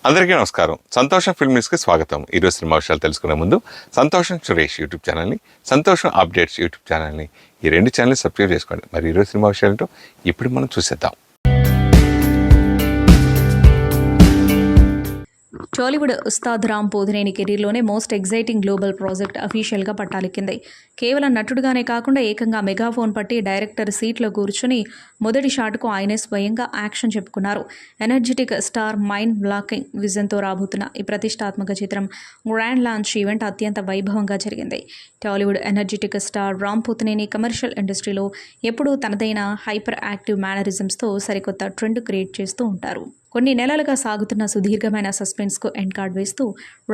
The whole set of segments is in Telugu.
అందరికీ నమస్కారం. సంతోషం ఫిల్మ్ న్యూస్కి స్వాగతం. ఈరోజు సినిమా విషయాలు తెలుసుకునే ముందు సంతోషం సురేష్ యూట్యూబ్ ఛానల్ని, సంతోషం అప్డేట్స్ యూట్యూబ్ ఛానల్ని, ఈ రెండు ఛానల్ని సబ్స్క్రైబ్ చేసుకోండి. మరి ఈరోజు సినిమా విషయాలంటో ఇప్పుడు మనం చూసేద్దాం. టాలీవుడ్ ఉస్తాద్ రామ్ పోతినేని కెరీర్లోనే మోస్ట్ ఎగ్జైటింగ్ గ్లోబల్ ప్రాజెక్ట్ అఫీషియల్గా పట్టాలెక్కింది. కేవలం నటుడుగానే కాకుండా ఏకంగా మెగాఫోన్ పట్టి డైరెక్టర్ సీట్లో కూర్చుని మొదటి షాట్కు ఆయనే స్వయంగా యాక్షన్ చెప్పుకున్నారు. ఎనర్జెటిక్ స్టార్ మైండ్ బ్లాకింగ్ విజన్తో రాబోతున్న ఈ ప్రతిష్టాత్మక చిత్రం గ్రాండ్ లాంచ్ ఈవెంట్ అత్యంత వైభవంగా జరిగింది. Tollywood energetic star Ram Pothineni commercial ఇండస్ట్రీలో ఎప్పుడూ తనదైన హైపర్ యాక్టివ్ మేనరిజమ్స్తో సరికొత్త ట్రెండ్ క్రియేట్ చేస్తూ ఉంటారు. కొన్ని నెలలుగా సాగుతున్న సుదీర్ఘమైన సస్పెన్స్కు ఎండ్ కార్డ్ వేస్తూ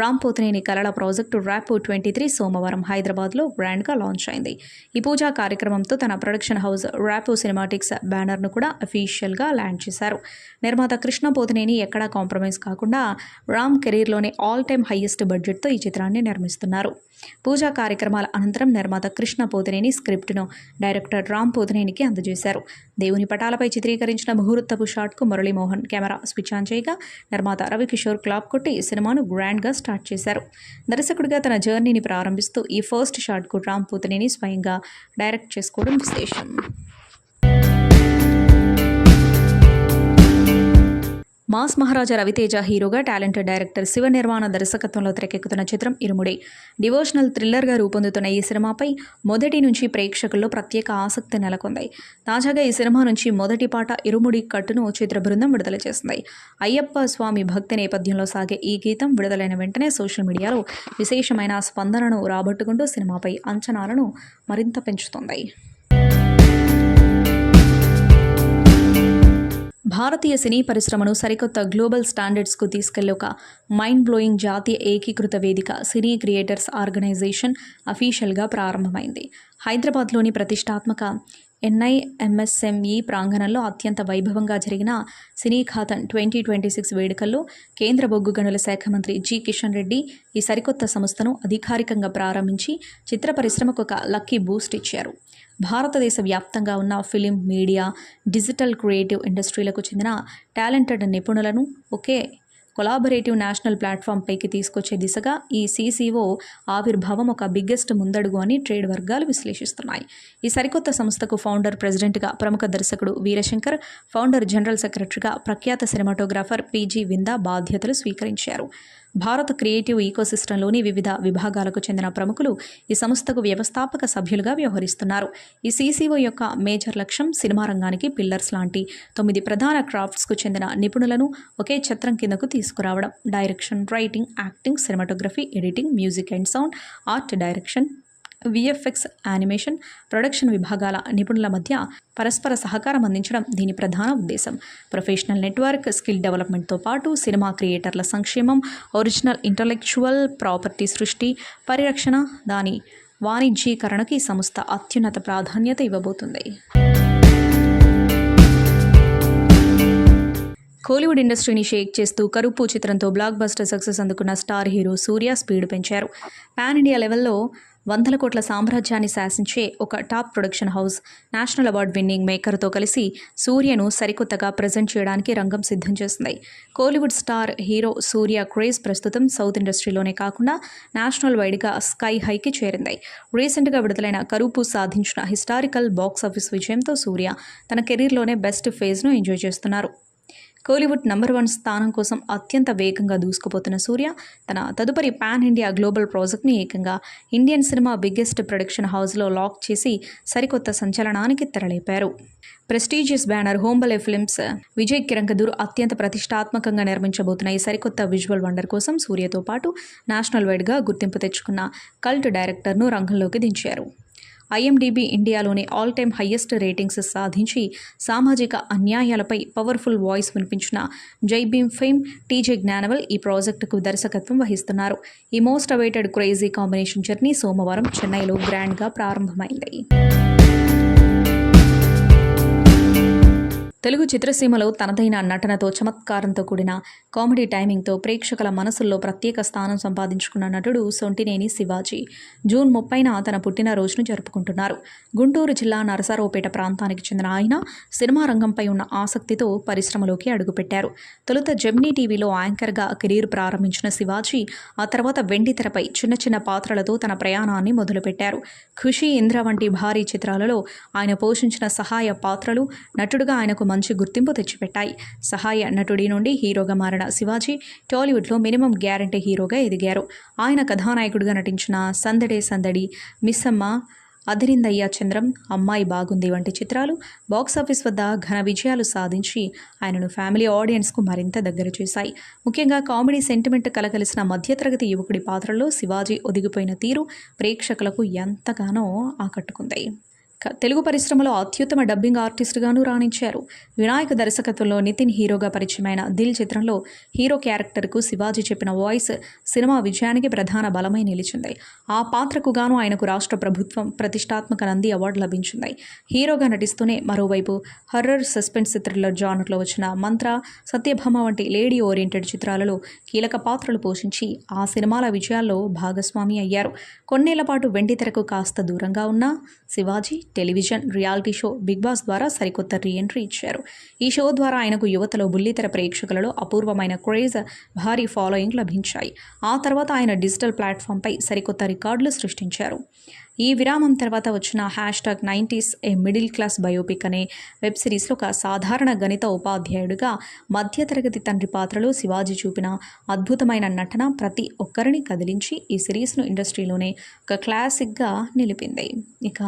రామ్ పోతినేని కలల ప్రాజెక్టు ర్యాపో 23 సోమవారం హైదరాబాద్లో గ్రాండ్గా లాంచ్ అయింది. ఈ పూజా కార్యక్రమంతో తన ప్రొడక్షన్ హౌస్ ర్యాపో సినిమాటిక్స్ బ్యానర్ను కూడా అఫీషియల్గా లాంచ్ చేశారు. నిర్మాత కృష్ణ పోతినేని ఎక్కడా కాంప్రమైజ్ కాకుండా రామ్ కెరీర్లోనే ఆల్ టైమ్ హైయెస్ట్ బడ్జెట్తో ఈ చిత్రాన్ని నిర్మిస్తున్నారు. పూజా కార్యక్రమాల అనంతరం నిర్మాత కృష్ణ పోతినేని స్క్రిప్ట్ను డైరెక్టర్ రామ్ పోతినేనికి అందజేశారు. దేవుని పటాలపై చిత్రీకరించిన ముహూర్తపు షాట్కు మురళీమోహన్ కెమెరా స్విచ్ ఆన్ చేయగా నిర్మాత రవికిషోర్ క్లాప్ కొట్టి సినిమాను గ్రాండ్గా స్టార్ట్ చేశారు. దర్శకుడిగా తన జర్నీని ప్రారంభిస్తూ ఈ ఫస్ట్ షాట్కు రామ్ పోతినేని స్వయంగా డైరెక్ట్ చేసుకోవడం విశేషం. మాస్ మహారాజా రవితేజ హీరోగా టాలెంటెడ్ డైరెక్టర్ శివ నిర్మాణ దర్శకత్వంలో తెరకెక్కుతున్న చిత్రం ఇరుముడి. డివోషనల్ థ్రిల్లర్గా రూపొందుతున్న ఈ సినిమాపై మొదటి నుంచి ప్రేక్షకుల్లో ప్రత్యేక ఆసక్తి నెలకొంది. తాజాగా ఈ సినిమా నుంచి మొదటి పాట ఇరుముడి కట్టును చిత్ర బృందం విడుదల చేసింది. అయ్యప్ప స్వామి భక్తి నేపథ్యంలో సాగే ఈ గీతం విడుదలైన వెంటనే సోషల్ మీడియాలో విశేషమైన స్పందనను రాబట్టుకుంటూ సినిమాపై అంచనాలను మరింత పెంచుతోంది. భారతీయ సినీ పరిశ్రమను సరికొత్త గ్లోబల్ స్టాండర్డ్స్కు తీసుకెళ్లే ఒక మైండ్ బ్లోయింగ్ జాతీయ ఏకీకృత వేదిక సినీ క్రియేటర్స్ ఆర్గనైజేషన్ అఫీషియల్గా ప్రారంభమైంది. హైదరాబాద్లోని ప్రతిష్టాత్మక NIMSME ప్రాంగణంలో అత్యంత వైభవంగా జరిగిన సినీ ఖాతన్ 2026 వేడుకల్లో కేంద్ర బొగ్గు గనుల శాఖ మంత్రి జి కిషన్ రెడ్డి ఈ సరికొత్త సంస్థను అధికారికంగా ప్రారంభించి చిత్ర పరిశ్రమకు ఒక లక్కీ బూస్ట్ ఇచ్చారు. భారతదేశ వ్యాప్తంగా ఉన్న ఫిలిం, మీడియా, డిజిటల్ క్రియేటివ్ ఇండస్ట్రీలకు చెందిన టాలెంటెడ్ నిపుణులను ఒకే కొలాబరేటివ్ నేషనల్ ప్లాట్ఫామ్ పైకి తీసుకొచ్చే దిశగా ఈ CCO ఆవిర్భావం ఒక బిగ్గెస్ట్ ముందడుగు అని ట్రేడ్ వర్గాలు విశ్లేషిస్తున్నాయి. ఈ సరికొత్త సంస్థకు ఫౌండర్ ప్రెసిడెంట్గా ప్రముఖ దర్శకుడు వీరశంకర్, ఫౌండర్ జనరల్ సెక్రటరీగా ప్రఖ్యాత సినిమాటోగ్రాఫర్ PG విందా బాధ్యతలు స్వీకరించారు. భారత క్రియేటివ్ ఈకోసిస్టంలోని వివిధ విభాగాలకు చెందిన ప్రముఖులు ఈ సంస్థకు వ్యవస్థాపక సభ్యులుగా వ్యవహరిస్తున్నారు. ఈ CCO యొక్క మేజర్ లక్ష్యం సినిమా రంగానికి పిల్లర్స్ లాంటి 9 ప్రధాన క్రాఫ్ట్స్కు చెందిన నిపుణులను ఒకే ఛత్రం కిందకు తీసుకురావడం. Direction, writing, acting, cinematography, editing, music and sound, art direction, VFX, animation, production విభాగాల నిపుణుల మధ్య పరస్పర సహకారం అందించడం దీని ప్రధాన ఉద్దేశం. ప్రొఫెషనల్ నెట్వర్క్, స్కిల్ డెవలప్మెంట్తో పాటు సినిమా క్రియేటర్ల సంక్షేమం, ఒరిజినల్ ఇంటలెక్చువల్ ప్రాపర్టీ సృష్టి, పరిరక్షణ, దాని వాణిజ్యీకరణకి ఈ సంస్థ అత్యున్నత ప్రాధాన్యత ఇవ్వబోతుంది. కోలీవుడ్ ఇండస్ట్రీని షేక్ చేస్తూ కరుపు చిత్రంతో బ్లాక్ బస్టర్ సక్సెస్ అందుకున్న స్టార్ హీరో సూర్య స్పీడ్ పెంచారు. పాన్ ఇండియా లెవెల్లో 100 కోట్ల సామ్రాజ్యాన్ని శాసించే ఒక top production house national award winning మేకర్తో కలిసి సూర్యను సరికొత్తగా ప్రజెంట్ చేయడానికి రంగం సిద్ధం చేసింది. Kollywood star hero Suriya craze ప్రస్తుతం సౌత్ ఇండస్ట్రీలోనే కాకుండా నేషనల్ వైడ్గా స్కై హైకి చేరింది. రీసెంట్గా విడుదలైన కరుపు సాధించిన హిస్టారికల్ బాక్స్ ఆఫీస్ విజయంతో సూర్య తన కెరీర్లోనే బెస్ట్ ఫేజ్ను ఎంజాయ్ చేస్తున్నారు. కోలీవుడ్ నంబర్ 1 స్థానం కోసం అత్యంత వేగంగా దూసుకుపోతున్న సూర్య తన తదుపరి పాన్ ఇండియా గ్లోబల్ ప్రాజెక్ట్ని ఏకంగా ఇండియన్ సినిమా బిగ్గెస్ట్ ప్రొడక్షన్ హౌస్లో లాక్ చేసి సరికొత్త సంచలనానికి తెరలేపారు. Prestigious banner Hombale films Vijay Kiragandur అత్యంత ప్రతిష్టాత్మకంగా నిర్మించబోతున్న ఈ సరికొత్త విజువల్ వండర్ కోసం సూర్యతో పాటు నేషనల్ వైడ్గా గుర్తింపు తెచ్చుకున్న కల్ట్ డైరెక్టర్ను రంగంలోకి దించారు. IMDb ఇండియాలోని ఆల్ టైమ్ హైయెస్ట్ రేటింగ్స్ సాధించి సామాజిక అన్యాయాలపై పవర్ఫుల్ వాయిస్ వినిపించిన జైభీమ్ ఫేమ్ TJ జ్ఞానవల్ ఈ ప్రాజెక్టుకు దర్శకత్వం వహిస్తున్నారు. ఈ most awaited crazy combination journey సోమవారం చెన్నైలో గ్రాండ్గా ప్రారంభమైంది. తెలుగు చిత్రసీమలో తనదైన నటనతో చమత్కారంతో కూడిన కామెడీ టైమింగ్తో ప్రేక్షకుల మనసుల్లో ప్రత్యేక స్థానం సంపాదించుకున్న నటుడు సొంటినేని శివాజీ జూన్ 30న తన పుట్టినరోజును జరుపుకుంటున్నారు. గుంటూరు జిల్లా నరసరావుపేట ప్రాంతానికి చెందిన ఆయన సినిమా రంగంపై ఉన్న ఆసక్తితో పరిశ్రమలోకి అడుగుపెట్టారు. తొలుత జెమినీ టీవీలో యాంకర్గా కెరీర్ ప్రారంభించిన శివాజీ ఆ తర్వాత వెండితెరపై చిన్న చిన్న పాత్రలతో తన ప్రయాణాన్ని మొదలుపెట్టారు. ఖుషి, ఇంద్ర వంటి భారీ చిత్రాలలో ఆయన పోషించిన సహాయ పాత్రలు నటుడుగా ఆయనకు మంచి గుర్తింపు తెచ్చిపెట్టాయి. సహాయ నటుడి నుండి హీరోగా మారిన శివాజీ టాలీవుడ్లో మినిమం గ్యారంటీ హీరోగా ఎదిగారు. ఆయన కథానాయకుడిగా నటించిన సందడే సందడి, మిస్సమ్మ, అదిరిందయ్య చంద్రం, అమ్మాయి బాగుంది వంటి చిత్రాలు బాక్సాఫీస్ వద్ద ఘన విజయాలు సాధించి ఆయనను ఫ్యామిలీ ఆడియన్స్కు మరింత దగ్గర చేశాయి. ముఖ్యంగా కామెడీ సెంటిమెంట్ కలగలిసిన మధ్యతరగతి యువకుడి పాత్రలో శివాజీ ఒదిగిపోయిన తీరు ప్రేక్షకులకు ఎంతగానో ఆకట్టుకుంది. తెలుగు పరిశ్రమలో అత్యుత్తమ డబ్బింగ్ ఆర్టిస్టుగాను రాణించారు. వినాయక దర్శకత్వంలో నితిన్ హీరోగా పరిచయమైన దిల్ చిత్రంలో హీరో క్యారెక్టర్కు శివాజీ చెప్పిన వాయిస్ సినిమా విజయానికి ప్రధాన బలమై నిలిచింది. ఆ పాత్రకు గాను ఆయనకు రాష్ట్ర ప్రభుత్వం ప్రతిష్టాత్మక నంది అవార్డు లభించింది. హీరోగా నటిస్తూనే మరోవైపు హర్రర్, సస్పెన్స్ థ్రిల్లర్ జానర్లో వచ్చిన మంత్ర, సత్యభామ వంటి లేడీ ఓరియంటెడ్ చిత్రాలలో కీలక పాత్రలు పోషించి ఆ సినిమాల విజయాల్లో భాగస్వామి అయ్యారు. కొన్నేళ్ల పాటు వెండితెరకు కాస్త దూరంగా ఉన్న Sivaji television reality show Bigg Boss ద్వారా సరికొత్త రీఎంట్రీ ఇచ్చారు. ఈ షో ద్వారా ఆయనకు యువతలో బుల్లితెర ప్రేక్షకులలో అపూర్వమైన క్రేజ్, భారీ ఫాలోయింగ్ లభించాయి. ఆ తర్వాత ఆయన డిజిటల్ ప్లాట్ఫామ్పై సరికొత్త రికార్డులు సృష్టించారు. ఈ విరామం తర్వాత వచ్చిన #90s a middle class biopic అనే వెబ్ సిరీస్లో ఒక సాధారణ గణిత ఉపాధ్యాయుడిగా మధ్యతరగతి తండ్రి పాత్రలో శివాజీ చూపిన అద్భుతమైన నటన ప్రతి ఒక్కరిని కదిలించి ఈ సిరీస్ను ఇండస్ట్రీలోనే ఒక క్లాసిక్గా నిలిపింది. ఇక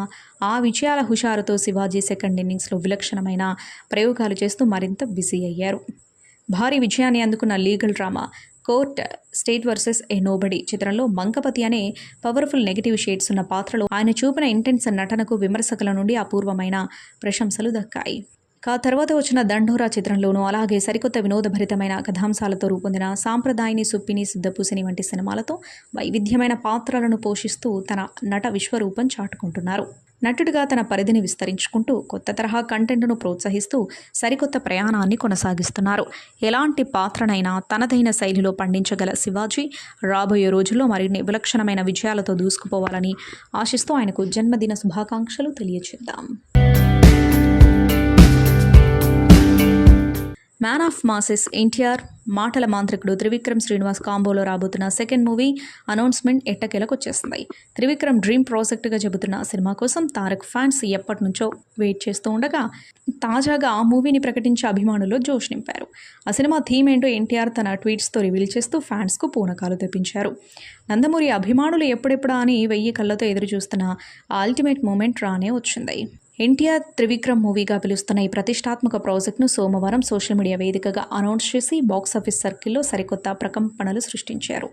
ఆ విజయాల హుషారుతో శివాజీ సెకండ్ ఇన్నింగ్స్లో విలక్షణమైన ప్రయోగాలు చేస్తూ మరింత బిజీ అయ్యారు. భారీ విజయాన్ని అందుకున్న legal drama court state versus a nobody చిత్రంలో మంకపతి అనే పవర్ఫుల్ నెగిటివ్ షేడ్స్ ఉన్న పాత్రలో ఆయన చూపిన ఇంటెన్స్ నటనకు విమర్శకుల నుండి అపూర్వమైన ప్రశంసలు దక్కాయి. ఆ తర్వాత వచ్చిన దండోరా చిత్రంలోనూ అలాగే సరికొత్త వినోదభరితమైన కథాంశాలతో రూపొందిన సాంప్రదాయని, సుప్పిని, సిద్ధపూసిని వంటి సినిమాలతో వైవిధ్యమైన పాత్రలను పోషిస్తూ తన నట విశ్వరూపం చాటుకుంటున్నారు. నటుడిగా తన పరిధిని విస్తరించుకుంటూ కొత్త తరహా కంటెంట్ను ప్రోత్సహిస్తూ సరికొత్త ప్రయాణాన్ని కొనసాగిస్తున్నారు. ఎలాంటి పాత్రనైనా తనదైన శైలిలో పండించగల శివాజీ రాబోయే రోజుల్లో మరిన్ని విలక్షణమైన విజయాలతో దూసుకుపోవాలని ఆశిస్తూ ఆయనకు జన్మదిన శుభాకాంక్షలు తెలియజేద్దాం. మ్యాన్ ఆఫ్ మాసెస్ ఎన్టీఆర్, మాటల మాంత్రికుడు త్రివిక్రమ్ శ్రీనివాస్ కాంబోలో రాబోతున్న సెకండ్ మూవీ అనౌన్స్మెంట్ ఎట్టకేలకు వచ్చేసింది. త్రివిక్రమ్ డ్రీమ్ ప్రాజెక్టుగా చెబుతున్న సినిమా కోసం తారక్ ఫ్యాన్స్ ఎప్పటి నుంచో వెయిట్ చేస్తూ ఉండగా తాజాగా ఆ మూవీని ప్రకటించే అభిమానుల్లో జోష్ నింపారు. ఆ సినిమా థీమ్ ఏంటో ఎన్టీఆర్ తన ట్వీట్స్తో రివీల్ చేస్తూ ఫ్యాన్స్కు పూనకాలు తెప్పించారు. నందమూరి అభిమానులు ఎప్పుడెప్పుడా అని 1000 కళ్ళతో ఎదురు చూస్తున్న ఆ అల్టిమేట్ మూమెంట్ రానే వచ్చింది. ఎన్టీఆర్ త్రివిక్రమ్ మూవీగా పిలుస్తున్న ఈ ప్రతిష్టాత్మక ప్రాజెక్టును సోమవారం సోషల్ మీడియా వేదికగా అనౌన్స్ చేసి బాక్సాఫీస్ సర్కిల్లో సరికొత్త ప్రకంపనలు సృష్టించారు.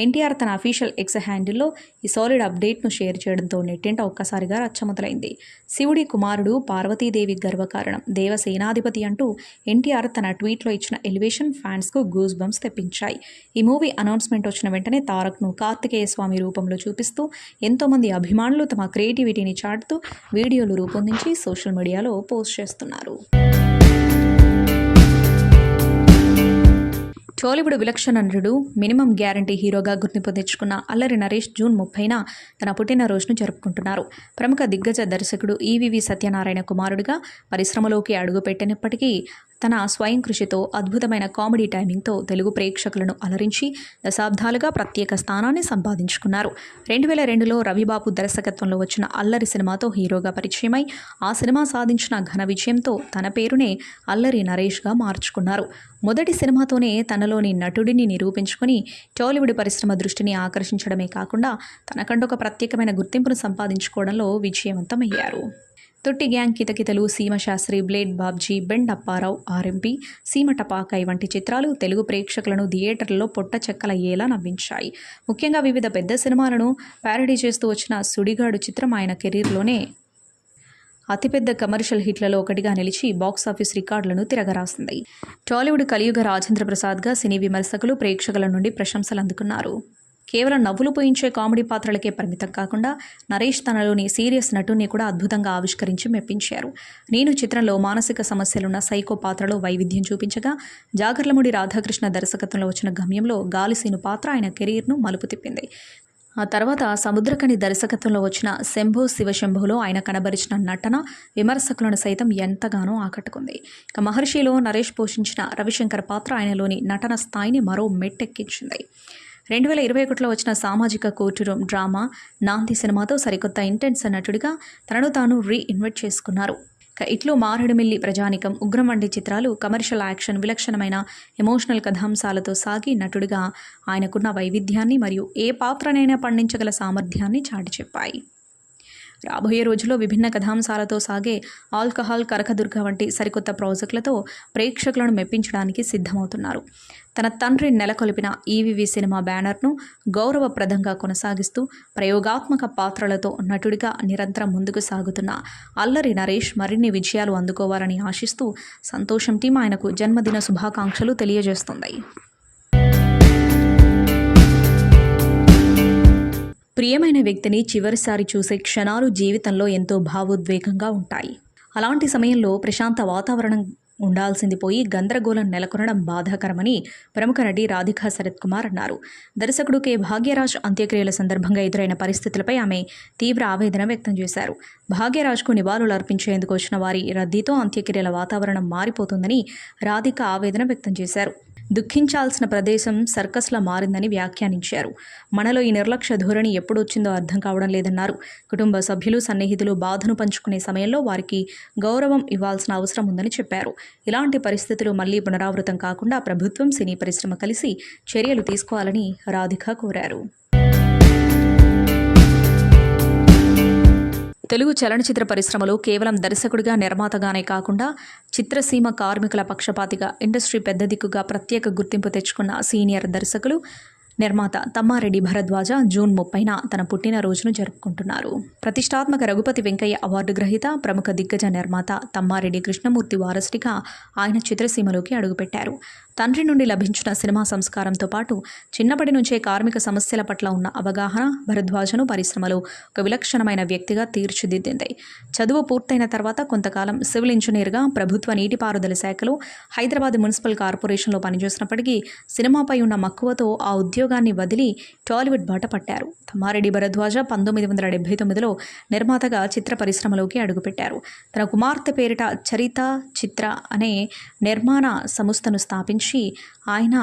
ఎన్టీఆర్ తన అఫీషియల్ ఎక్స్ హ్యాండిల్లో ఈ సాలిడ్ అప్డేట్ను షేర్ చేయడంతో నెట్టింట ఒక్కసారిగా రచ్చ మొదలైంది. శివుడి కుమారుడు, పార్వతీదేవి గర్వకారణం, దేవసేనాధిపతి అంటూ ఎన్టీఆర్ తన ట్వీట్లో ఇచ్చిన ఎలివేషన్ ఫ్యాన్స్కు గూస్ బంప్స్ తెప్పించాయి. ఈ మూవీ అనౌన్స్మెంట్ వచ్చిన వెంటనే తారక్ను కార్తికేయ స్వామి రూపంలో చూపిస్తూ ఎంతోమంది అభిమానులు తమ క్రియేటివిటీని చాటుతూ వీడియోలు రూపొందించి సోషల్ మీడియాలో పోస్ట్ చేస్తున్నారు. టాలీవుడ్ విలక్షణ నటుడు, మినిమం గ్యారంటీ హీరోగా గుర్తింపు తెచ్చుకున్న అల్లరి నరేష్ జూన్ 30న తన పుట్టినరోజును జరుపుకుంటున్నారు. ప్రముఖ దిగ్గజ దర్శకుడు ఈవీవి సత్యనారాయణ కుమారుడిగా పరిశ్రమలోకి అడుగుపెట్టినప్పటికీ తన స్వయం కృషితో అద్భుతమైన కామెడీ టైమింగ్తో తెలుగు ప్రేక్షకులను అలరించి దశాబ్దాలుగా ప్రత్యేక స్థానాన్ని సంపాదించుకున్నారు. 2002లో రవిబాబు దర్శకత్వంలో వచ్చిన అల్లరి సినిమాతో హీరోగా పరిచయమై ఆ సినిమా సాధించిన ఘన విజయంతో తన పేరునే అల్లరి నరేష్గా మార్చుకున్నారు. మొదటి సినిమాతోనే తనలోని నటుడిని నిరూపించుకొని టాలీవుడ్ పరిశ్రమ దృష్టిని ఆకర్షించడమే కాకుండా తనకంటూ ఒక ప్రత్యేకమైన గుర్తింపును సంపాదించుకోవడంలో విజయవంతమయ్యారు. Thotti gang, Kithakithalu, Seemasastri, blade Babji, Bendu Apparao, RMP, Seema Tapakai వంటి చిత్రాలు తెలుగు ప్రేక్షకులను థియేటర్లలో పొట్ట చెక్కలయ్యేలా నవ్వించాయి. ముఖ్యంగా వివిధ పెద్ద సినిమాలను ప్యారడీ చేస్తూ వచ్చిన సుడిగాడు చిత్రం ఆయన కెరీర్లోనే అతిపెద్ద కమర్షియల్ హిట్లలో ఒకటిగా నిలిచి బాక్సాఫీస్ రికార్డులను తిరగరాసింది. టాలీవుడ్ కలియుగ రాజేంద్ర ప్రసాద్గా సినీ విమర్శకులు, ప్రేక్షకుల నుండి ప్రశంసలు అందుకున్నారు. కేవలం నవ్వులు పోయించే కామెడీ పాత్రలకే పరిమితం కాకుండా నరేష్ తనలోని సీరియస్ నటుని కూడా అద్భుతంగా ఆవిష్కరించి మెప్పించారు. నేను చిత్రంలో మానసిక సమస్యలున్న సైకో పాత్రలో వైవిధ్యం చూపించగా, జాగర్లమూడి రాధాకృష్ణ దర్శకత్వంలో వచ్చిన గమ్యంలో గాలిసీను పాత్ర ఆయన కెరీర్ను మలుపు తిప్పింది. ఆ తర్వాత సముద్రకని దర్శకత్వంలో వచ్చిన శంభో శివశంభోలో ఆయన కనబరిచిన నటన విమర్శకులను సైతం ఎంతగానో ఆకట్టుకుంది. ఇక మహర్షిలో నరేష్ పోషించిన రవిశంకర్ పాత్ర ఆయనలోని నటన స్థాయిని మరో మెట్టెక్కించింది. 2021లో వచ్చిన సామాజిక కోర్టు రూమ్ డ్రామా నాంది సినిమాతో సరికొత్త ఇంటెన్స్ నటుడిగా తనను తాను రీఇన్వెంట్ చేసుకున్నారు. ఇట్లు మారేడుమిల్లి, ప్రజానికం, ఉగ్రం వంటి చిత్రాలు కమర్షియల్ యాక్షన్, విలక్షణమైన ఎమోషనల్ కథాంశాలతో సాగి నటుడిగా ఆయనకున్న వైవిధ్యాన్ని మరియు ఏ పాత్రనైనా పండించగల సామర్థ్యాన్ని చాటి చెప్పాయి. రాబోయే రోజుల్లో విభిన్న కథాంశాలతో సాగే ఆల్కహాల్, కనకదుర్గ వంటి సరికొత్త ప్రాజెక్టులతో ప్రేక్షకులను మెప్పించడానికి సిద్ధమవుతున్నారు. తన తండ్రి నెలకొల్పిన ఈవీవీ సినిమా బ్యానర్ను గౌరవప్రదంగా కొనసాగిస్తూ ప్రయోగాత్మక పాత్రలతో నటుడిగా నిరంతరం ముందుకు సాగుతున్న అల్లరి నరేష్ మరిన్ని విజయాలు అందుకోవాలని ఆశిస్తూ సంతోషం టీం ఆయనకు జన్మదిన శుభాకాంక్షలు తెలియజేస్తుంది. ప్రియమైన వ్యక్తిని చివరిసారి చూసే క్షణాలు జీవితంలో ఎంతో భావోద్వేగంగా ఉంటాయి. అలాంటి సమయంలో ప్రశాంత వాతావరణం ఉండాల్సింది పోయి గందరగోళం నెలకొనడం బాధాకరమని ప్రముఖ నటి రాధికా శరత్ కుమార్ అన్నారు. దర్శకుడు కె భాగ్యరాజ్ అంత్యక్రియల సందర్భంగా ఎదురైన పరిస్థితులపై ఆమె తీవ్ర ఆవేదన వ్యక్తం చేశారు. భాగ్యరాజ్కు నివాళులు అర్పించేందుకు వచ్చిన వారి రద్దీతో అంత్యక్రియల వాతావరణం మారిపోతుందని రాధిక ఆవేదన వ్యక్తం చేశారు. దుఃఖించాల్సిన ప్రదేశం సర్కస్లా మారిందని వ్యాఖ్యానించారు. మనలో ఈ నిర్లక్ష్య ధోరణి ఎప్పుడొచ్చిందో అర్థం కావడం లేదన్నారు. కుటుంబ సభ్యులు, సన్నిహితులు బాధను పంచుకునే సమయంలో వారికి గౌరవం ఇవ్వాల్సిన అవసరం ఉందని చెప్పారు. ఇలాంటి పరిస్థితులు మళ్లీ పునరావృతం కాకుండా ప్రభుత్వం, సినీ పరిశ్రమ కలిసి చర్యలు తీసుకోవాలని రాధిక కోరారు. తెలుగు చలనచిత్ర పరిశ్రమలో కేవలం దర్శకుడిగా, నిర్మాతగానే కాకుండా చిత్రసీమ కార్మికుల పక్షపాతిగా, ఇండస్ట్రీ పెద్ద దిక్కుగా ప్రత్యేక గుర్తింపు తెచ్చుకున్న సీనియర్ దర్శకులు, నిర్మాత తమ్మారెడ్డి భరద్వాజ జూన్ 30న తన పుట్టినరోజును జరుపుకుంటున్నారు. ప్రతిష్టాత్మక రఘుపతి వెంకయ్య అవార్డు గ్రహీత, ప్రముఖ దిగ్గజ నిర్మాత తమ్మారెడ్డి కృష్ణమూర్తి వారసుడిగా ఆయన చిత్రసీమలోకి అడుగుపెట్టారు. తండ్రి నుండి లభించిన సినిమా సంస్కారంతో పాటు చిన్నప్పటి నుంచే కార్మిక సమస్యల పట్ల ఉన్న అవగాహన భరద్వాజను పరిశ్రమలో ఒక విలక్షణమైన వ్యక్తిగా తీర్చిదిద్దింది. చదువు పూర్తయిన తర్వాత కొంతకాలం సివిల్ ఇంజనీర్గా ప్రభుత్వ నీటిపారుదల శాఖలో హైదరాబాద్ మున్సిపల్ కార్పొరేషన్లో పనిచేసినప్పటికీ సినిమాపై ఉన్న మక్కువతో ఆ ఉద్యోగాన్ని వదిలి టాలీవుడ్ బాట పట్టారు. తమ్మారెడ్డి భరద్వాజ 1979లో నిర్మాతగా చిత్ర పరిశ్రమలోకి అడుగుపెట్టారు. తన కుమార్తె పేరిట చరిత చిత్ర అనే నిర్మాణ సంస్థను స్థాపించి ఆయన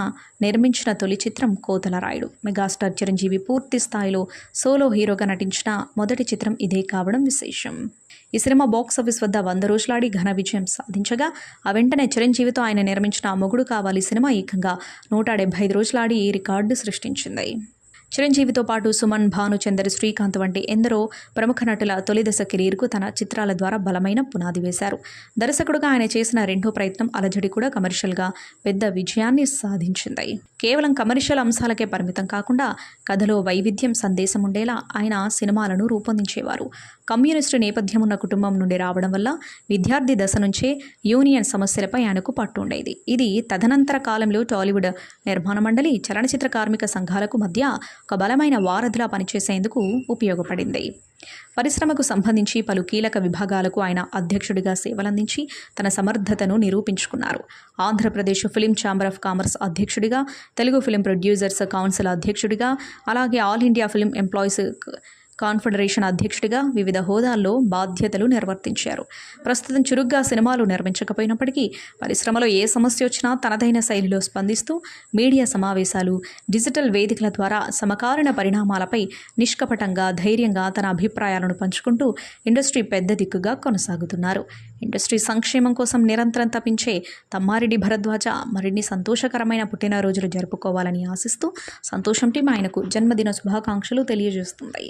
నిర్మించిన తొలి చిత్రం కోతలరాయుడు. మెగాస్టార్ చిరంజీవి పూర్తి స్థాయిలో సోలో హీరోగా నటించిన మొదటి చిత్రం ఇదే కావడం విశేషం. ఈ సినిమా బాక్సాఫీస్ వద్ద 100 రోజులాడి ఘన విజయం సాధించగా, ఆ వెంటనే చిరంజీవితో ఆయన నిర్మించిన మొగుడు కావాలి సినిమా ఏకంగా 175 రోజులాడి రికార్డు సృష్టించింది. చిరంజీవితో పాటు సుమన్, భానుచందర్, శ్రీకాంత్ వంటి ఎందరో ప్రముఖ నటుల తొలిదశ కెరీర్కు తన చిత్రాల ద్వారా బలమైన పునాది వేశారు. దర్శకుడుగా ఆయన చేసిన రెండో ప్రయత్నం అలజడి కూడా కమర్షియల్గా పెద్ద విజయాన్ని సాధించింది. కేవలం కమర్షియల్ అంశాలకే పరిమితం కాకుండా కథలో వైవిధ్యం, సందేశం ఉండేలా ఆయన సినిమాలను రూపొందించేవారు. కమ్యూనిస్టు నేపథ్యం ఉన్న కుటుంబం నుండి రావడం వల్ల విద్యార్థి దశ నుంచే యూనియన్ సమస్యలపై ఆయనకు పట్టు ఉండేది. ఇది తదనంతర కాలంలో టాలీవుడ్ నిర్మాణ మండలి, చలనచిత్ర కార్మిక సంఘాలకు మధ్య ఒక బలమైన వారధిలా పనిచేసేందుకు ఉపయోగపడింది. పరిశ్రమకు సంబంధించి పలు కీలక విభాగాలకు ఆయన అధ్యక్షుడిగా సేవలందించి తన సమర్థతను నిరూపించుకున్నారు. Andhra Pradesh film chamber of commerce అధ్యక్షుడిగా, తెలుగు ఫిలిం ప్రొడ్యూసర్స్ కౌన్సిల్ అధ్యక్షుడిగా, అలాగే all India film employees confederation అధ్యక్షుడిగా వివిధ హోదాల్లో బాధ్యతలు నిర్వర్తించారు. ప్రస్తుతం చురుగ్గా సినిమాలు నిర్మించకపోయినప్పటికీ పరిశ్రమలో ఏ సమస్య వచ్చినా తనదైన శైలిలో స్పందిస్తూ మీడియా సమావేశాలు, డిజిటల్ వేదికల ద్వారా సమకాలీన పరిణామాలపై నిష్కపటంగా, ధైర్యంగా తన అభిప్రాయాలను పంచుకుంటూ ఇండస్ట్రీ పెద్ద దిక్కుగా కొనసాగుతున్నారు. ఇండస్ట్రీ సంక్షేమం కోసం నిరంతరం తపించే తమ్మారెడ్డి భరద్వాజ మరిన్ని సంతోషకరమైన పుట్టినరోజులు జరుపుకోవాలని ఆశిస్తూ సంతోషం టీం ఆయనకు జన్మదిన శుభాకాంక్షలు తెలియజేస్తుంది.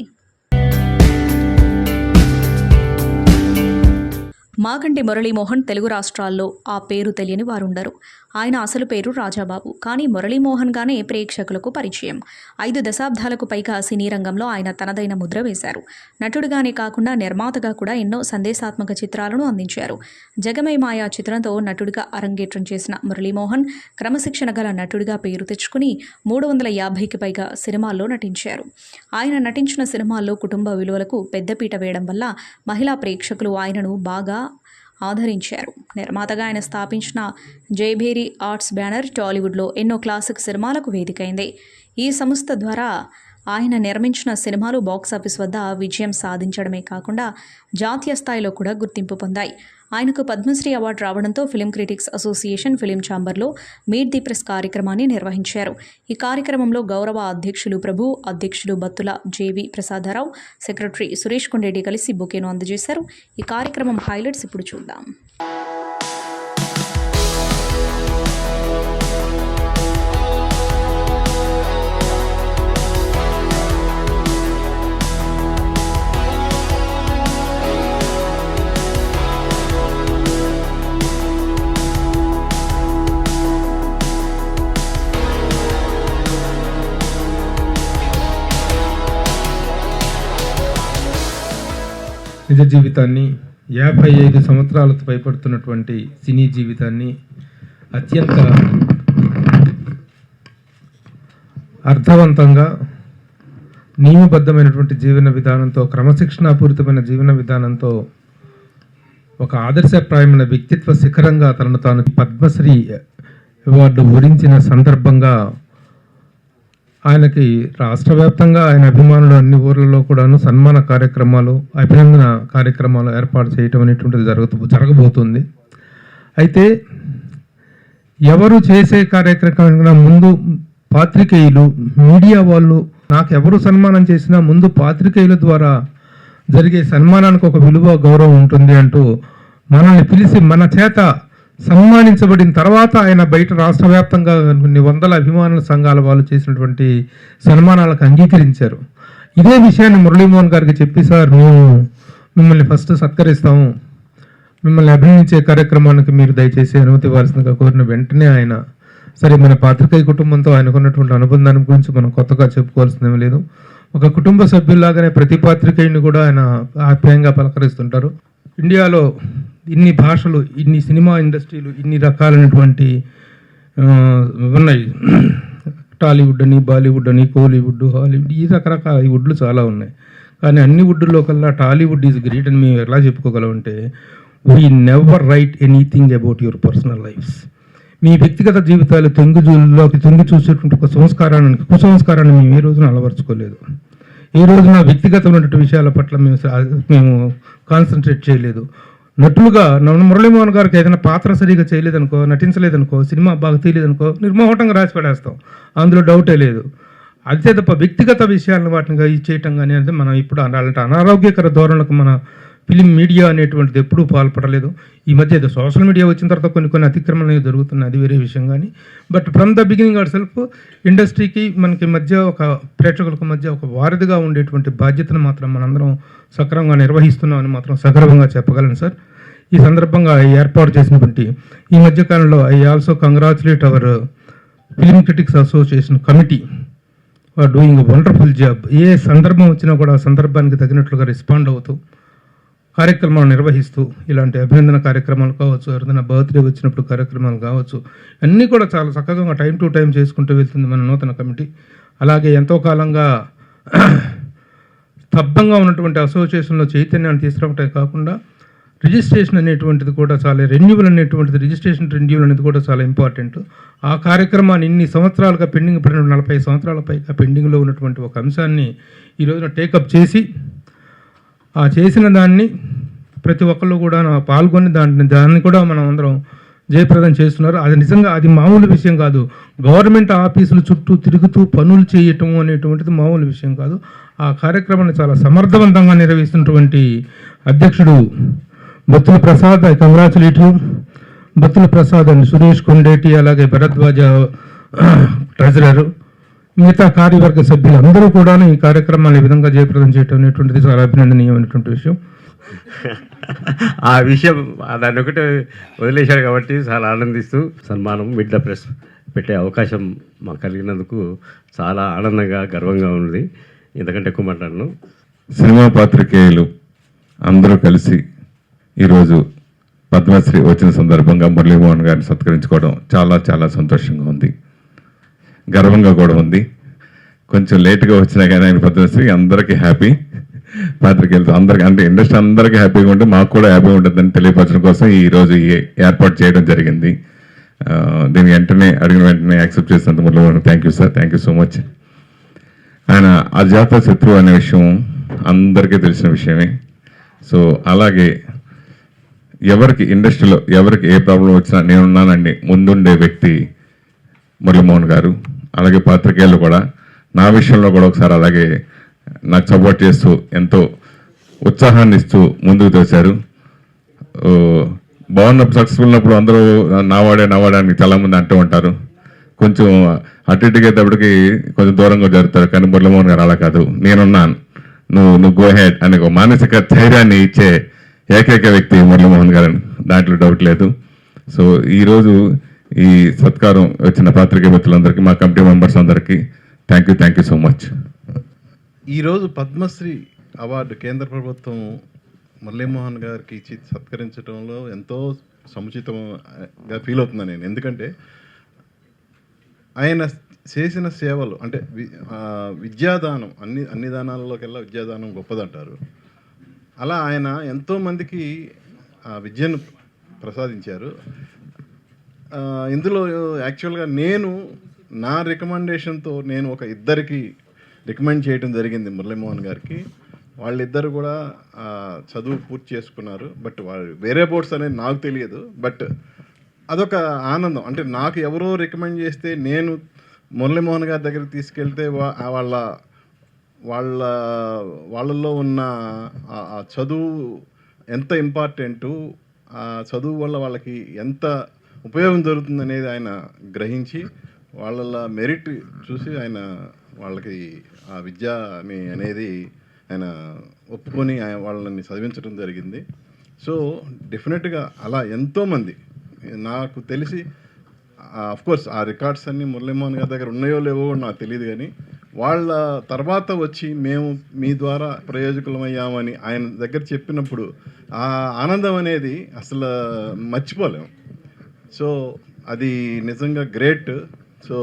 మాగంటి మురళీమోహన్ తెలుగు రాష్ట్రాల్లో ఆ పేరు తెలియని వారుండరు. ఆయన అసలు పేరు రాజాబాబు, కానీ మురళీమోహన్ గానే ప్రేక్షకులకు పరిచయం. 5 దశాబ్దాలకు పైగా సినీ రంగంలో ఆయన తనదైన ముద్ర వేశారు. నటుడిగానే కాకుండా నిర్మాతగా కూడా ఎన్నో సందేశాత్మక చిత్రాలను అందించారు. జగమే మాయా చిత్రంతో నటుడిగా అరంగేట్రం చేసిన మురళీమోహన్ క్రమశిక్షణ గల నటుడిగా పేరు తెచ్చుకుని 350కి పైగా సినిమాల్లో నటించారు. ఆయన నటించిన సినిమాల్లో కుటుంబ విలువలకు పెద్దపీట వేయడం వల్ల మహిళా ప్రేక్షకులు ఆయనను బాగా ఆదరించారు. నిర్మాతగా ఆయన స్థాపించిన జైభేరి ఆర్ట్స్ బ్యానర్ టాలీవుడ్లో ఎన్నో క్లాసిక్ సినిమాలకు వేదికైంది. ఈ సంస్థ ద్వారా ఆయన నిర్మించిన సినిమాలు బాక్సాఫీస్ వద్ద విజయం సాధించడమే కాకుండా జాతీయ స్థాయిలో కూడా గుర్తింపు పొందాయి. ఆయనకు పద్మశ్రీ అవార్డు రావడంతో ఫిలిం క్రిటిక్స్ అసోసియేషన్ ఫిలిం ఛాంబర్లో మీట్ ది ప్రెస్ కార్యక్రమాన్ని నిర్వహించారు. ఈ కార్యక్రమంలో గౌరవ అధ్యక్షులు ప్రభు, అధ్యక్షులు బత్తుల జేవి ప్రసాదరావు, సెక్రటరీ సురేష్ కొండేటి కలిసి బొకేను అందజేశారు. ఈ కార్యక్రమం హైలైట్స్ ఇప్పుడు చూద్దాం. నిజ జీవితాన్ని 55 సంవత్సరాలతో పైపడుతున్నటువంటి సినీ జీవితాన్ని అత్యంత అర్థవంతంగా నియమబద్ధమైనటువంటి జీవన విధానంతో, క్రమశిక్షణాపూరితమైన జీవన విధానంతో ఒక ఆదర్శప్రాయమైన వ్యక్తిత్వ శిఖరంగా తనను తాను పద్మశ్రీ అవార్డు వరించిన సందర్భంగా ఆయనకి రాష్ట్ర వ్యాప్తంగా ఆయన అభిమానులు అన్ని ఊర్లలో కూడాను సన్మాన కార్యక్రమాలు, అభినందన కార్యక్రమాలు ఏర్పాటు చేయటం అనేటువంటిది జరగబోతుంది. అయితే ఎవరు చేసే కార్యక్రమం ముందు పాత్రికేయులు, మీడియా వాళ్ళు, నాకు ఎవరు సన్మానం చేసినా ముందు పాత్రికేయుల ద్వారా జరిగే సన్మానానికి ఒక విలువ, గౌరవం ఉంటుంది అంటూ మనల్ని పిలిచి మన చేత సన్మానించబడిన తర్వాత ఆయన బయట రాష్ట్ర వ్యాప్తంగా కొన్ని వందల అభిమానుల సంఘాల వాళ్ళు చేసినటువంటి సన్మానాలకు అంగీకరించారు. ఇదే విషయాన్ని మురళీమోహన్ గారికి చెప్పి, సార్ మేము మిమ్మల్ని ఫస్ట్ సత్కరిస్తాము, మిమ్మల్ని అభినందించే కార్యక్రమానికి మీరు దయచేసి అనుమతి ఇవ్వాల్సిందిగా కోరిన వెంటనే ఆయన సరే, మన పాత్రికేయ కుటుంబంతో ఆయనకున్నటువంటి అనుబంధాన్ని గురించి మనం కొత్తగా చెప్పుకోవాల్సిందేమీ లేదు. ఒక కుటుంబ సభ్యుల్లాగానే ప్రతి పాత్రికేయుని కూడా ఆయన ఆప్యాయంగా పలకరిస్తుంటారు. ఇండియాలో ఇన్ని భాషలు, ఇన్ని సినిమా ఇండస్ట్రీలు, ఇన్ని రకాలైనటువంటి ఉన్నాయి. టాలీవుడ్ అని, బాలీవుడ్ అని, కోలీవుడ్, హాలీవుడ్, ఈ రకరకాల వుడ్లు చాలా ఉన్నాయి. కానీ అన్ని వుడ్లో కల్లా టాలీవుడ్ ఈజ్ గ్రేట్ అని మేము ఎలా చెప్పుకోగలం అంటే, we never write anything about your personal lifes. మీ వ్యక్తిగత జీవితాలు తొంగి చూసేటువంటి ఒక కుసంస్కారాన్ని మేము ఏ రోజున అలవర్చుకోలేదు. ఏ రోజున వ్యక్తిగతమైనటువంటి విషయాల పట్ల మేము కాన్సన్ట్రేట్ చేయలేదు. నటులుగా మురళీమోహన్ గారికి ఏదైనా పాత్ర సరిగా చేయలేదనుకో, నటించలేదనుకో, సినిమా బాగా తీయలేదనుకో నిర్మోహటంగా రాసి పడేస్తాం, అందులో డౌటే లేదు. అంతే తప్ప వ్యక్తిగత విషయాలను వాటిని చేయటం కానీ అంటే మనం ఇప్పుడు అలాంటి అనారోగ్యకర ధోరణులకు మన ఫిలిం మీడియా అనేటువంటిది ఎప్పుడూ పాల్పడలేదు. ఈ మధ్య ఏదో సోషల్ మీడియా వచ్చిన తర్వాత కొన్ని అతిక్రమణలు జరుగుతున్నాయి, అది వేరే విషయం. కానీ but from the beginning our self ఇండస్ట్రీకి మనకి మధ్య ఒక ప్రేక్షకులకు మధ్య ఒక వారధిగా ఉండేటువంటి బాధ్యతను మాత్రం మనందరం సక్రమంగా నిర్వహిస్తున్నామని మాత్రం సగర్వంగా చెప్పగలను సార్. ఈ సందర్భంగా ఏర్పాటు చేసినటువంటి ఈ మధ్యకాలంలో I also congratulate our film critics association committee are doing wonderful job. ఏ సందర్భం వచ్చినా కూడా ఆ సందర్భానికి తగినట్లుగా రెస్పాండ్ అవుతూ కార్యక్రమాలు నిర్వహిస్తూ, ఇలాంటి అభినందన కార్యక్రమాలు కావచ్చు, ఎవరైనా బర్త్డే వచ్చినప్పుడు కార్యక్రమాలు కావచ్చు, అన్నీ కూడా చాలా చక్కగా టైం టు టైం చేసుకుంటూ వెళ్తుంది మన నూతన కమిటీ. అలాగే ఎంతో కాలంగా స్తబ్దంగా ఉన్నటువంటి అసోసియేషన్లో చైతన్యాన్ని తీసుకురావటమే కాకుండా రిజిస్ట్రేషన్ అనేటువంటిది కూడా చాలా రిజిస్ట్రేషన్ రెన్యూవల్ అనేది కూడా చాలా ఇంపార్టెంట్. ఆ కార్యక్రమాన్ని ఇన్ని సంవత్సరాలుగా పెండింగ్ పడిన 40 సంవత్సరాల పైగా పెండింగ్లో ఉన్నటువంటి ఒక అంశాన్ని ఈ రోజున టేకప్ చేసి ఆ చేసిన దాన్ని ప్రతి ఒక్కళ్ళు కూడా పాల్గొని దాన్ని కూడా మనం అందరం జయప్రదం చేస్తున్నారు. అది నిజంగా అది మామూలు విషయం కాదు. గవర్నమెంట్ ఆఫీసుల చుట్టూ తిరుగుతూ పనులు చేయటం అనేటువంటిది మామూలు విషయం కాదు. ఆ కార్యక్రమాన్ని చాలా సమర్థవంతంగా నిర్వహిస్తున్నటువంటి అధ్యక్షుడు Battula Prasad, I congratulate you. Battula Prasad and Suresh Kondeti, అలాగే భరద్వాజ ట్రెజరర్, మిగతా కార్యవర్గ సభ్యులందరూ కూడా ఈ కార్యక్రమాన్ని ఈ విధంగా జయప్రదం చేయటం అనేటువంటిది చాలా అభినందనీయమైనటువంటి విషయం. ఆ విషయం దాన్ని ఒకటే వదిలేశాడు కాబట్టి చాలా ఆనందిస్తూ సన్మానం మిడ్ ద ప్రెస్ పెట్టే అవకాశం మాకు కలిగినందుకు చాలా ఆనందంగా గర్వంగా ఉంది. ఇంతకంటే ఎక్కువ మాట్లాడను. సినిమా పాత్రికేయులు అందరూ కలిసి ఈరోజు పద్మశ్రీ వచ్చిన సందర్భంగా మురళీమోహన్ గారిని సత్కరించుకోవడం చాలా చాలా సంతోషంగా ఉంది, గర్వంగా కూడా ఉంది. కొంచెం లేట్గా వచ్చినా కానీ ఆయన పద్మశ్రీ అందరికీ హ్యాపీ. పాత్రికేయులతో అందరికీ అంటే ఇండస్ట్రీ అందరికీ హ్యాపీగా ఉంటే మాకు కూడా హ్యాపీగా ఉంటుందని తెలియపరచడం కోసం ఈరోజు ఈ ఏర్పాటు చేయడం జరిగింది. దీన్ని అడిగిన వెంటనే యాక్సెప్ట్ చేసినందుకు Muralimohan thank you sir, thank you so much. ఆయన అజాత శత్రువు అనే విషయం అందరికీ తెలిసిన విషయమే. సో అలాగే ఎవరికి ఇండస్ట్రీలో ఎవరికి ఏ ప్రాబ్లం వచ్చినా నేనున్నానండి ముందుండే వ్యక్తి మురళీమోహన్ గారు. అలాగే పాత్రికేయులు కూడా నా విషయంలో కూడా ఒకసారి అలాగే నాకు సపోర్ట్ చేస్తూ ఎంతో ఉత్సాహాన్ని ఇస్తూ ముందుకు తోశారు. బాగున్నప్పుడు సక్సెస్ఫుల్ ఉన్నప్పుడు అందరూ నావాడే అని చాలామంది అంటూ ఉంటారు. కొంచెం అటు ఇటుకేటప్పటికి కొంచెం దూరంగా జరుగుతారు. కానీ మురళీమోహన్ గారు అలా కాదు, నేనున్నాను, నువ్వు గో హెడ్ అనే ఒక మానసిక ధైర్యాన్ని ఇచ్చే ఏకైక వ్యక్తి మురళీమోహన్ గారు, దాంట్లో డౌట్ లేదు. సో ఈరోజు ఈ సత్కారం వచ్చిన పాత్రికేయ మిత్రులందరికీ, మా కమిటీ మెంబర్స్ అందరికీ థ్యాంక్ యూ సో మచ్. ఈరోజు పద్మశ్రీ అవార్డు కేంద్ర ప్రభుత్వం మురళీమోహన్ గారికి ఇచ్చి సత్కరించడంలో ఎంతో సముచితంగా ఫీల్ అవుతున్నాను నేను. ఎందుకంటే ఆయన చేసిన సేవలు అంటే విద్యాదానం అన్ని దానాలలోకెల్లా విద్యాదానం గొప్పదంటారు. అలా ఆయన ఎంతోమందికి విద్యను ప్రసాదించారు. ఇందులో యాక్చువల్గా నేను నా రికమెండేషన్తో నేను ఒక ఇద్దరికి రికమెండ్ చేయడం జరిగింది మురళీమోహన్ గారికి. వాళ్ళిద్దరు కూడా చదువు పూర్తి చేసుకున్నారు. బట్ వాళ్ళు వేరే బోర్డ్స్ అనేది నాకు తెలియదు. బట్ అదొక ఆనందం. అంటే నాకు ఎవరో రికమెండ్ చేస్తే నేను మురళీమోహన్ గారి దగ్గరికి తీసుకెళ్తే వాళ్ళల్లో ఉన్న ఆ చదువు ఎంత ఇంపార్టెంటు, ఆ చదువు వల్ల వాళ్ళకి ఎంత ఉపయోగం జరుగుతుంది అనేది ఆయన గ్రహించి వాళ్ళ మెరిట్ చూసి ఆయన వాళ్ళకి ఆ విద్య అనేది ఆయన ఒప్పుకొని వాళ్ళని చదివించడం జరిగింది. సో డెఫినెట్గా అలా ఎంతోమంది నాకు తెలిసి కోర్స్ ఆ రికార్డ్స్ అన్నీ మురళీమోహన్ గారి దగ్గర ఉన్నాయో లేవో నాకు తెలియదు, కానీ వాళ్ళ తర్వాత వచ్చి మేము మీ ద్వారా ప్రయోజకులమయ్యామని ఆయన దగ్గర చెప్పినప్పుడు ఆ ఆనందం అనేది అసలు మర్చిపోలేము. సో అది నిజంగా గ్రేట్. సో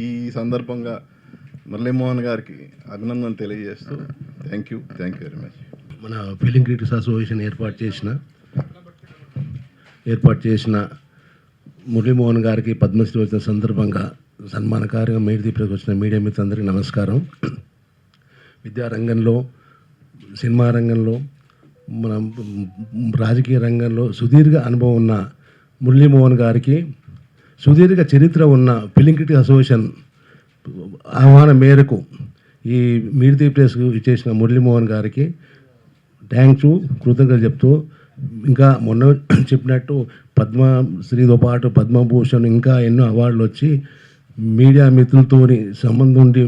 ఈ సందర్భంగా మురళీమోహన్ గారికి అభినందనలు తెలియజేస్తూ థ్యాంక్ యూ వెరీ మచ్. మన ఫిలిం క్రిటిక్స్ అసోసియేషన్ ఏర్పాటు చేసిన మురళీమోహన్ గారికి పద్మశ్రీ వచ్చిన సందర్భంగా సన్మాన కార్యం మేడిదీపులకు వచ్చిన మీడియా మిత్రులందరికీ నమస్కారం. విద్యారంగంలో, సినిమా రంగంలో, మన రాజకీయ రంగంలో సుదీర్ఘ అనుభవం ఉన్న మురళీమోహన్ గారికి, సుదీర్ఘ చరిత్ర ఉన్న ఫిలిం క్రిటిక్స్ అసోసియేషన్ ఆహ్వానం మేరకు ఈ మీడియా ప్రెస్కు ఇచ్చేసిన మురళీమోహన్ గారికి థ్యాంక్స్, కృతజ్ఞతలు చెప్తూ, ఇంకా మొన్న చెప్పినట్టు పద్మశ్రీతో పాటు పద్మభూషణ్ ఇంకా ఎన్నో అవార్డులు వచ్చి మీడియా మిత్రులతో సంబంధం ఉండి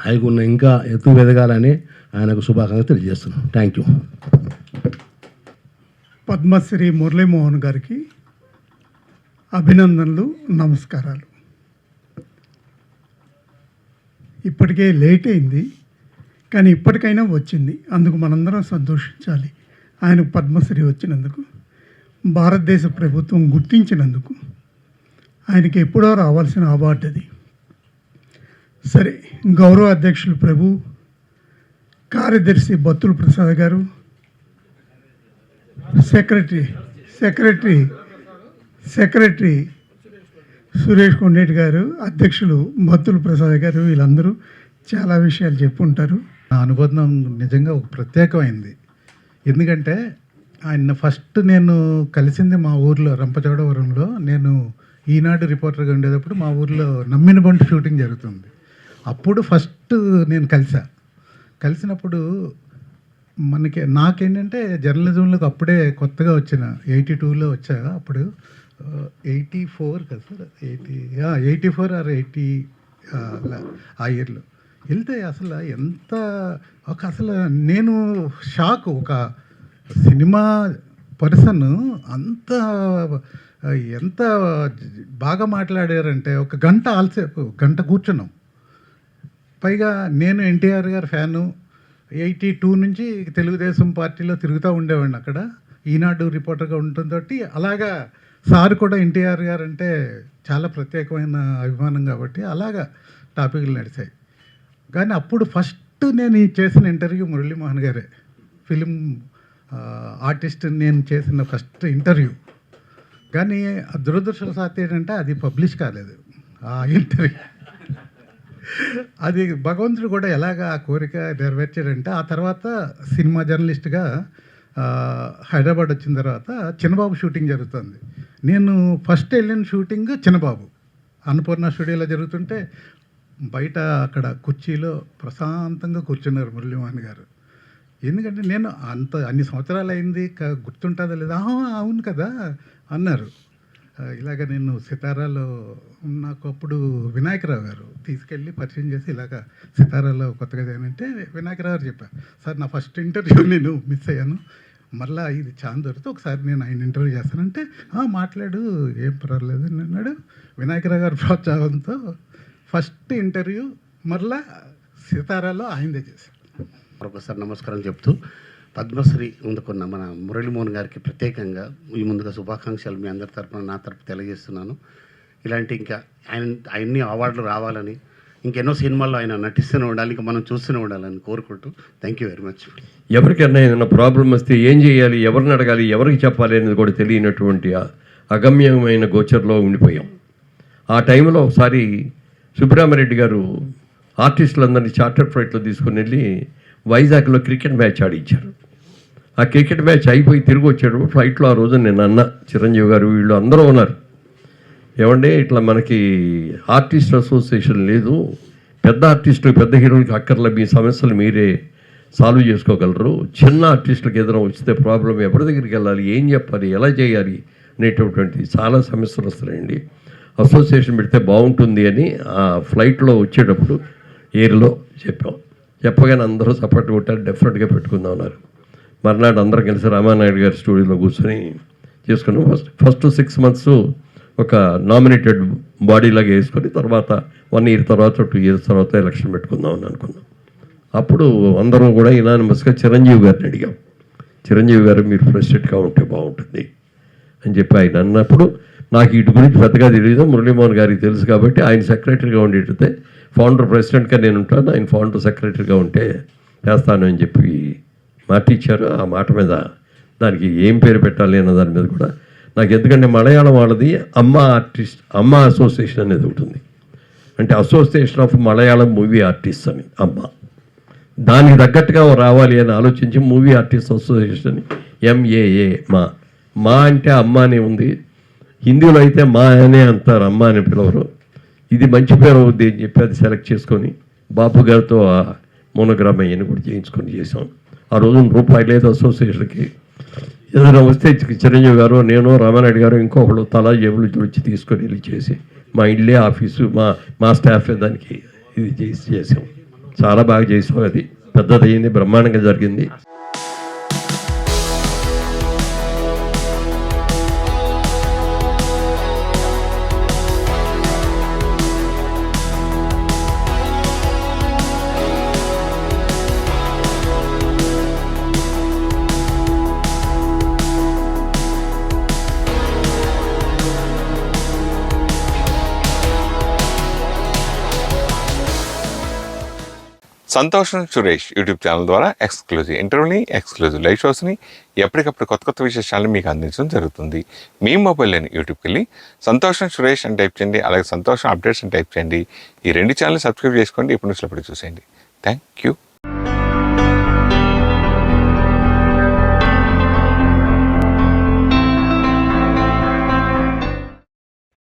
ఆయన ఇంకా ఎత్తు ఎదగాలని ఆయనకు శుభాకాంక్షలు తెలియజేస్తున్నాను. Thank you. పద్మశ్రీ మురళీమోహన్ గారికి అభినందనలు, నమస్కారాలు. ఇప్పటికే లేట్ అయింది, కానీ ఇప్పటికైనా వచ్చింది. అందుకు మనందరం సంతోషించాలి. ఆయనకు పద్మశ్రీ వచ్చినందుకు, భారతదేశ ప్రభుత్వం గుర్తించినందుకు. ఆయనకి ఎప్పుడో రావాల్సిన అవార్డు అది. సరే, గౌరవ అధ్యక్షులు ప్రభు, కార్యదర్శి బత్తుల ప్రసాద్ గారు, సెక్రటరీ సురేష్ కొండేటి గారు, అధ్యక్షులు బత్తుల ప్రసాద్ గారు, వీళ్ళందరూ చాలా విషయాలు చెప్పుంటారు. నా అనుబంధం నిజంగా ఒక ప్రత్యేకమైంది. ఎందుకంటే ఆయన ఫస్ట్ నేను కలిసింది మా ఊర్లో రంపచోడవరంలో. నేను ఈనాడు రిపోర్టర్గా ఉండేటప్పుడు మా ఊర్లో నమ్మిన బంటు షూటింగ్ జరుగుతుంది. అప్పుడు ఫస్ట్ నేను కలిసినప్పుడు నాకేంటంటే జర్నలిజంలోకి అప్పుడే కొత్తగా వచ్చిన 82లో వచ్చా. అప్పుడు 84 కదా సార్, 84 ఆర్ 80 ఆ ఇయర్లో వెళ్తే అసలు ఎంత అసలు నేను షాక్. సినిమా పర్సన్ అంత ఎంత బాగా మాట్లాడారంటే ఒక గంట ఆల్సేపు గంట కూర్చున్నాం. పైగా నేను ఎన్టీఆర్ గారి ఫ్యాను. 82 నుంచి తెలుగుదేశం పార్టీలో తిరుగుతూ ఉండేవాడిని అక్కడ, ఈనాడు రిపోర్టర్గా ఉంటుందో. అలాగా సార్ కూడా ఎన్టీఆర్ గారు అంటే చాలా ప్రత్యేకమైన అభిమానం కాబట్టి అలాగా టాపిక్లు నడిచాయి. కానీ అప్పుడు ఫస్ట్ నేను చేసిన ఇంటర్వ్యూ మురళీమోహన్ గారే, ఫిలిం ఆర్టిస్ట్ నేను చేసిన ఫస్ట్ ఇంటర్వ్యూ. కానీ దురదృష్టవశాత్తు ఏంటంటే అది పబ్లిష్ కాలేదు ఆ ఇంటర్వ్యూ. అది భగవంతుడు కూడా ఎలాగ ఆ కోరిక నెరవేర్చాడంటే, ఆ తర్వాత సినిమా జర్నలిస్ట్గా హైదరాబాద్ వచ్చిన తర్వాత చిన్నబాబు షూటింగ్ జరుగుతుంది. నేను ఫస్ట్ వెళ్ళిన షూటింగ్ చిన్నబాబు అన్నపూర్ణ స్టూడియోలో జరుగుతుంటే, బయట అక్కడ కుర్చీలో ప్రశాంతంగా కూర్చున్నారు మురళీమోహన్ గారు. ఎందుకంటే నేను అన్ని సంవత్సరాలు అయింది, గుర్తుంటుందా లేదా, అవును కదా అన్నారు. ఇలాగ నేను సితారాలో నాకు అప్పుడు వినాయకరావు గారు తీసుకెళ్ళి పరిచయం చేసి, ఇలాగ సితారాలో కొత్తగా చేయనంటే వినాయకరావు గారు చెప్పారు, సార్ నా ఫస్ట్ ఇంటర్వ్యూ నేను మిస్ అయ్యాను, మళ్ళీ ఇది ఛాన్స్ దొరికితే ఒకసారి నేను ఆయన ఇంటర్వ్యూ చేస్తానంటే, మాట్లాడు ఏం పర్వాలేదు అన్నాడు. వినాయకరావు గారు ప్రోత్సాహంతో ఫస్ట్ ఇంటర్వ్యూ మరలా సితారాలో ఆయనదే చేశాను. మరొకసారి నమస్కారం చెప్తూ, పద్మశ్రీ అందుకున్న మన మురళీమోహన్ గారికి ప్రత్యేకంగా ఈ ముందుగా శుభాకాంక్షలు మీ అందరి తరపున నా తరపు తెలియజేస్తున్నాను. ఇలాంటి ఇంకా ఆయన్ని అవార్డులు రావాలని, ఇంకెన్నో సినిమాల్లో ఆయన నటిస్తూనే ఉండాలి, ఇంకా మనం చూస్తూనే ఉండాలని కోరుకుంటూ థ్యాంక్ యూ వెరీ మచ్. ఎవరికైనా ఏదైనా ప్రాబ్లం వస్తే ఏం చేయాలి, ఎవరిని అడగాలి, ఎవరికి చెప్పాలి అనేది కూడా తెలియనటువంటి అగమ్యమైన గోచర్లో ఉండిపోయాం. ఆ టైంలో ఒకసారి సుబ్రహ్మరెడ్డి గారు ఆర్టిస్టులందరినీ చార్టర్ ఫ్లైట్లో తీసుకుని వెళ్ళి వైజాగ్లో క్రికెట్ మ్యాచ్ ఆడించారు. ఆ క్రికెట్ మ్యాచ్ అయిపోయి తిరిగి వచ్చాడు ఫ్లైట్లో. ఆ రోజు నేను అన్న, చిరంజీవి గారు వీళ్ళు అందరూ ఉన్నారు, ఏమంటే ఇట్లా మనకి ఆర్టిస్ట్ అసోసియేషన్ లేదు, పెద్ద ఆర్టిస్టులు పెద్ద హీరోలకి అక్కర్లే, మీ సమస్యలు మీరే సాల్వ్ చేసుకోగలరు, చిన్న ఆర్టిస్టులకు ఏదైనా వచ్చితే ప్రాబ్లం ఎవరి దగ్గరికి వెళ్ళాలి, ఏం చెప్పాలి, ఎలా చేయాలి అనేటటువంటి చాలా సమస్యలు వస్తున్నాయండి, అసోసియేషన్ పెడితే బాగుంటుంది అని ఆ ఫ్లైట్లో వచ్చేటప్పుడు ఎయిర్లో చెప్పగానే అందరూ సపోర్ట్ కొట్టారు, డెఫినెట్గా పెట్టుకుందాం అన్నారు. మర్నాడు అందరం కలిసి రామానాయుడు గారి స్టూడియోలో కూర్చొని చేసుకున్నాం. ఫస్ట్ 6 months ఒక నామినేటెడ్ బాడీ లాగా వేసుకొని, తర్వాత 1 year తర్వాత 2 years తర్వాత ఎలక్షన్ పెట్టుకుందాం అని అనుకున్నాం. అప్పుడు అందరం కూడా యునానిమస్గా చిరంజీవి గారిని అడిగాం, చిరంజీవి గారు మీరు ప్రెసిడెంట్గా ఉంటే బాగుంటుంది అని చెప్పి ఆయన అన్నప్పుడు, నాకు వీటి గురించి పెద్దగా తెలియదు, మురళీమోహన్ గారికి తెలుసు కాబట్టి ఆయన సెక్రటరీగా ఉండేటైతే ఫౌండర్ ప్రెసిడెంట్గా నేను ఉంటాను, ఆయన ఫౌండర్ సెక్రటరీగా ఉంటే చేస్తాను అని చెప్పి మాట ఇచ్చారు. ఆ మాట మీద దానికి ఏం పేరు పెట్టాలి అన్న దాని మీద కూడా నాకు, ఎందుకంటే మలయాళం వాళ్ళది అమ్మ అసోసియేషన్ అనేది ఒకటి ఉంది, అంటే association of Malayalam movie artist అని అమ్మ, దానికి తగ్గట్టుగా రావాలి అని ఆలోచించి మూవీ ఆర్టిస్ట్ అసోసియేషన్ MAA మా అంటే అమ్మ అనే ఉంది, హిందీలో అయితే మా అనే అంటారు, అమ్మ అని పిలవరు, ఇది మంచి పేరు అవుద్ది అని చెప్పి అది సెలెక్ట్ చేసుకొని బాపు గారితో ఆ మోనోగ్రామ్ అయ్యని కూడా చేసాం. ఆ రోజు రూపాయలు లేదు అసోసియేషన్కి. ఏదైనా వస్తే చిరంజీవి గారు, నేను, రామానాయుడు గారు, ఇంకొకళ్ళు తలా జేబులు వచ్చి తీసుకొని వెళ్ళి చేసి మా ఇల్లే ఆఫీసు మా స్టాఫ్ దానికి ఇది చేసాం. చాలా బాగా చేసాం, అది పెద్దదయ్యింది, బ్రహ్మాండంగా జరిగింది. సంతోషం సురేష్ యూట్యూబ్ ఛానల్ ద్వారా ఎక్స్క్లూజివ్ ఇంటర్వ్యూని, ఎక్స్క్లూజివ్ లైవ్ షోస్ని, ఎప్పటికప్పుడు కొత్త విశేషాలను మీకు అందించడం జరుగుతుంది. మీ మొబైల్లోని యూట్యూబ్కి వెళ్ళి సంతోషం సురేష్ అని టైప్ చేయండి, అలాగే సంతోషం అప్డేట్స్ అని టైప్ చేయండి. ఈ 2 ఛానల్ సబ్స్క్రైబ్ చేసుకోండి, ఇప్పుడు నుంచి చూసేయండి. Thank you.